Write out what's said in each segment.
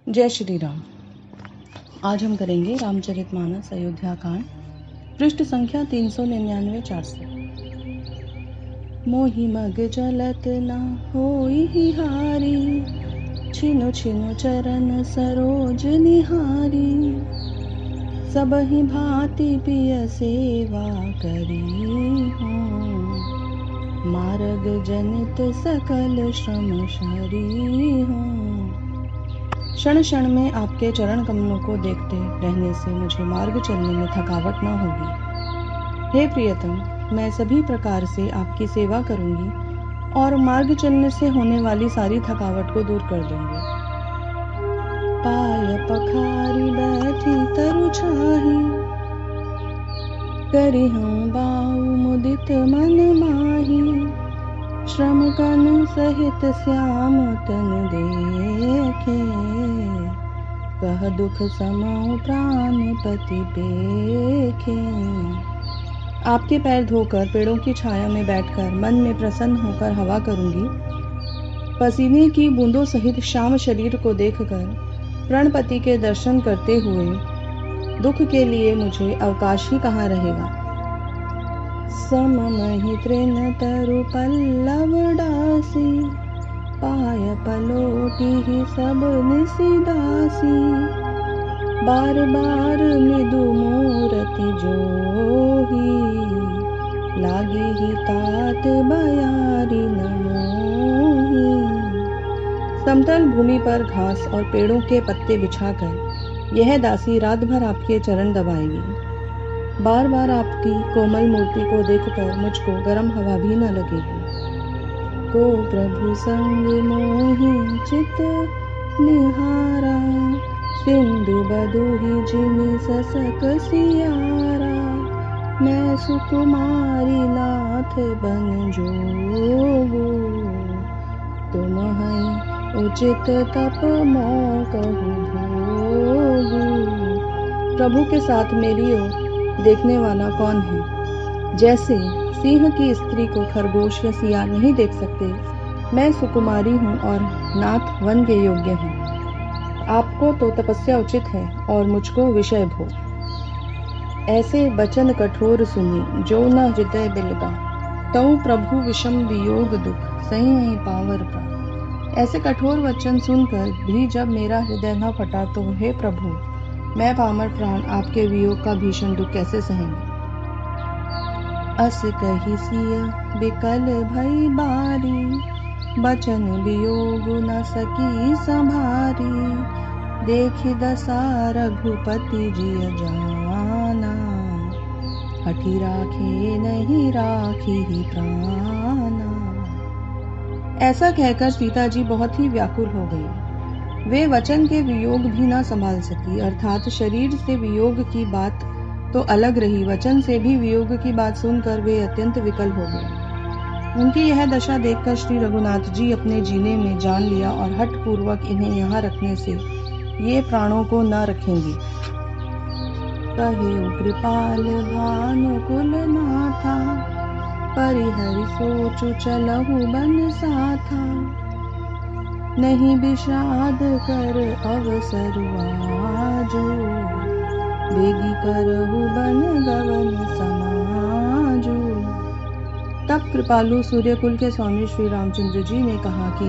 जय श्री राम। आज हम करेंगे रामचरितमानस अयोध्या कांड, पृष्ठ संख्या 399-400। मोहि मग जलत न होई ही हारी, छिनु छिनु चरण सरोज निहारी। सबहि भांति पिय सेवा करी हूँ, मार्ग जनित सकल श्रम शरी हूँ। क्षण क्षण में आपके चरण कमलों को देखते रहने से मुझे मार्ग चलने में थकावट न होगी। हे प्रियतम, मैं सभी प्रकार से आपकी सेवा करूंगी और मार्ग चलने से होने वाली सारी थकावट को दूर कर दूंगी। पाय पखारी बैठी तरु छाही, करी हूँ बाऊ मुदित मन माही। श्रम कन सहित श्याम तन देखे, कह दुख समो प्राण पति पेखे। आपके पैर धोकर पेड़ों की छाया में बैठकर मन में प्रसन्न होकर हवा करूंगी। पसीने की बूंदों सहित श्याम शरीर को देखकर प्रणपति के दर्शन करते हुए दुख के लिए मुझे अवकाश ही कहाँ रहेगा। सममहि तृण तरु पल्लव डासी, पाय पलोटी ही सब निसिदासी। बार बार मृदु मूरति जोही, लागी ही तात बयारी न मोही। समतल भूमि पर घास और पेड़ों के पत्ते बिछाकर यह दासी रात भर आपके चरण दबाएगी। बार बार आपकी कोमल मूर्ति को देखकर मुझको गर्म हवा भी न लगेगी। को प्रभु संग मोहि चित निहारा, सिंधु बधुहि जिमि ससक सियारा। मैं सुकुमारी नाथ बन जोगु, तुम हैं उचित तप मों कहु भोगु। प्रभु के साथ मेरी ओर देखने वाला कौन है। जैसे सिंह की स्त्री को खरगोश या सियार नहीं देख सकते, मैं सुकुमारी हूँ और नाथ वन के योग्य हैं। आपको तो तपस्या उचित है और मुझको विषय भोग। ऐसे वचन कठोर सुनी जो न हृदय बिलगा, तऊ प्रभु विषम वियोग दुख सही पावर प्राण। ऐसे कठोर वचन सुनकर भी जब मेरा हृदय न फटा तो हे प्रभु, मैं पामर प्राण आपके वियोग का भीषण दुख कैसे सहेंगे। अस कही सिय बिकल भई बारी, बचन वियोग न सकी संभारी। देखि दशा रघुपति जिय जाना, हठि राखे नहीं राखी ही प्राणा। ऐसा कहकर सीता जी बहुत ही व्याकुल हो गई। वे वचन के वियोग भी न संभाल सकी, अर्थात शरीर से वियोग की बात तो अलग रही, वचन से भी वियोग की बात सुनकर वे अत्यंत विकल हो गए। उनकी यह दशा देखकर श्री रघुनाथ जी अपने जीने में जान लिया और हठ पूर्वक इन्हें यहाँ रखने से ये प्राणों को न रखेंगी। कहे कृपाल भानुकुल नाथा, परिहरि सोचु चलहु बन साथा। नहीं विषाद कर अवसर आजो, बेगी करहु बन गवन समाजो। तब कृपालु सूर्यकुल के स्वामी श्री रामचंद्र जी ने कहा कि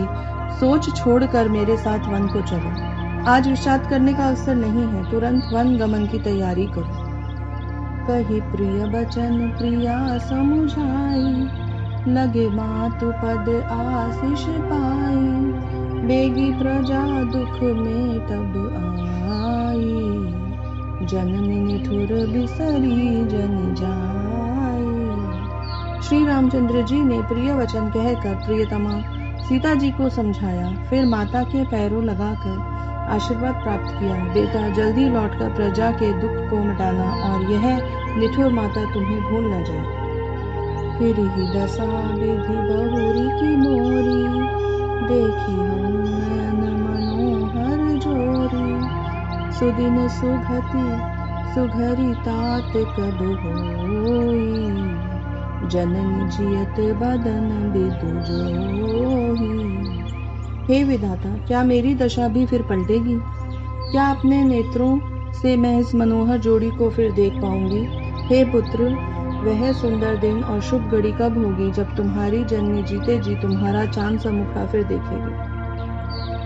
सोच छोड़कर मेरे साथ वन को चलो। आज विषाद करने का अवसर नहीं है, तुरंत वन गमन की तैयारी करो। कही प्रिय बचन प्रिया समुझाई, लगे मातु पद आशीष पाई। बेगी प्रजा दुख में तब आई, जननी निठुर बिसरी जन जाई। श्री रामचंद्र जी ने प्रिय वचन कहकर प्रियतमा सीता जी को समझाया, फिर माता के पैरों लगाकर आशीर्वाद प्राप्त किया। बेटा, जल्दी लौटकर प्रजा के दुख को मिटाना और यह निठुर माता तुम्हें भूल न जाए। फिर ही दशा विधि बहुरी की मोरी, देखी हम नयन मनोहर जोरी। सुदिन सुघति सुघरी तात कब होई, जननी जियत बदन बिदु जोही। हे विधाता, क्या मेरी दशा भी फिर पलटेगी? क्या अपने नेत्रों से मैं इस मनोहर जोड़ी को फिर देख पाऊंगी? हे पुत्र, वह सुंदर दिन और शुभ घड़ी कब होगी जब तुम्हारी जननी जीते जी तुम्हारा चांद सा मुखड़ा फिर देखेगी?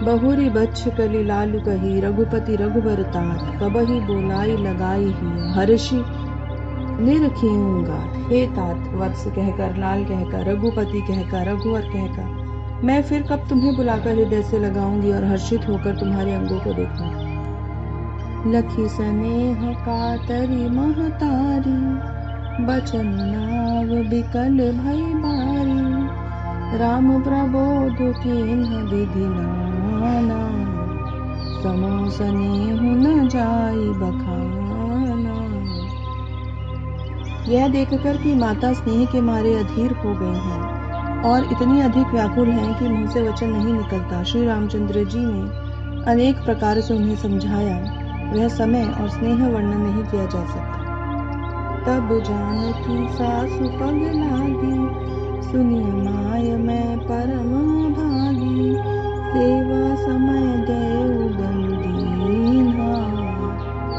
बहुरी बच्छ कली लालु कही, रघुपति रघुबर तात, कबहि बोलाई लगाई ही, हर्षि निरखियूंगा। हे तात, वत्स कहकर, लाल कहकर, रघुपति कहकर, रघुवर कहकर मैं फिर कब तुम्हें बुलाकर हृदय से लगाऊंगी और हर्षित होकर तुम्हारे अंगों को देखूंगी। लखी स्नेह कातरी महतारी, बचन नाव बिकल भई बारी, राम प्रबोध कीन्ह विधि नाना, समो स्नेह न जाई बखाना। यह देखकर कि माता स्नेह के मारे अधीर हो गई हैं और इतनी अधिक व्याकुल हैं कि मुंह से वचन नहीं निकलता, श्री रामचंद्र जी ने अनेक प्रकार से उन्हें समझाया, वह समय और स्नेह वर्णन नहीं किया जा सकता। तब जानकी सासु पग लागी, सुनिय माय मैं परम भागी, सेवा समय देउ बन दीन्हा,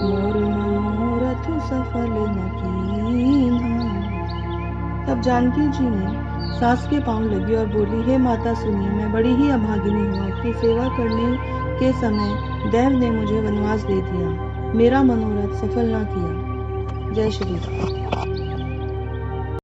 मोर मनोरथ सफल न कीन्हा। तब जानकी जी ने सास के पांव लगी और बोली, हे माता सुनिए, मैं बड़ी ही अभागिनी हूँ। आपकी सेवा करने के समय देव ने मुझे वनवास दे दिया, मेरा मनोरथ सफल न किया। जय श्री राम।